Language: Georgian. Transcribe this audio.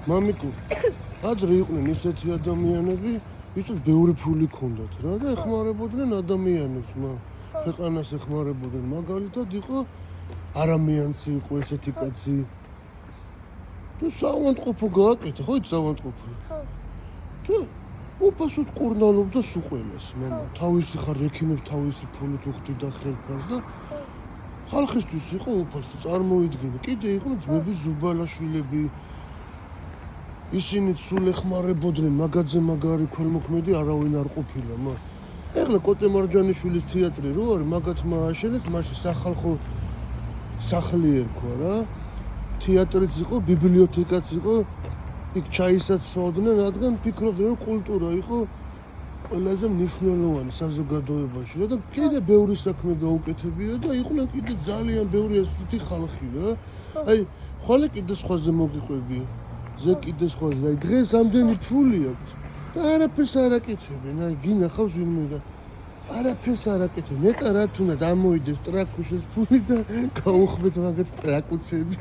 მამიკო, ადრე იყვნენ ისეთი ადამიანები, ვისაც ბევრი ფული ჰქონდათ რა და ეხმარებოდნენ ადამიანებს, ქვეყანას ეხმარებოდნენ. მაგალითად იყო არამიანცი იყო ესეთი კაცი. და საავადმყოფო გააკეთა, ხო იცი საავადმყოფო? ხო. და უფასოდ კურნალობდა სულ ყველას, მამა. თავისი ხარ ექიმებს თავისი ფულით უხდიდა ხელფას და ხალხისთვის იყო უფასო, წარმოიდგინე. კიდე იყვნენ ძმები ზუბალაშვილები. ისინი სულ ეხმარებოდნენ, მაგაძე მაგარი ქველმოქმედი არავინ არ ყოფილა, ეხლა კოტე მარჯანიშვილის თეატრი რო არის, მაგათმა ააშენეთ, მაშინ სახალხო სახლი ერქვა რა. თეატრიც იყო, ბიბლიოთეკაც იყო, იქ ჩაისაც სვავდნენ, რადგან ფიქრობდნენ, რომ კულტურა იყო ყველაზე მნიშვნელოვანი საზოგადოებაში რა და კიდე ბევრი საქმე გაუკეთებია და იყვნენ კიდე ძალიან ბევრი ასეთი ხალხი რა. აი, ხვალე კიდე სხვაზე მოგიყვები. ზე კიდე სხვაზე, აი დღეს ამდენი ფული აქვს და არაფერს არ აკეთებენ, აი გინახავს ვინმე და არაფერს არ აკეთებენ. ნეტა რა თუნდა დამოიდეს ტრაკუშის ფული და გაუხმეთ მაგათ ტრაკუცები.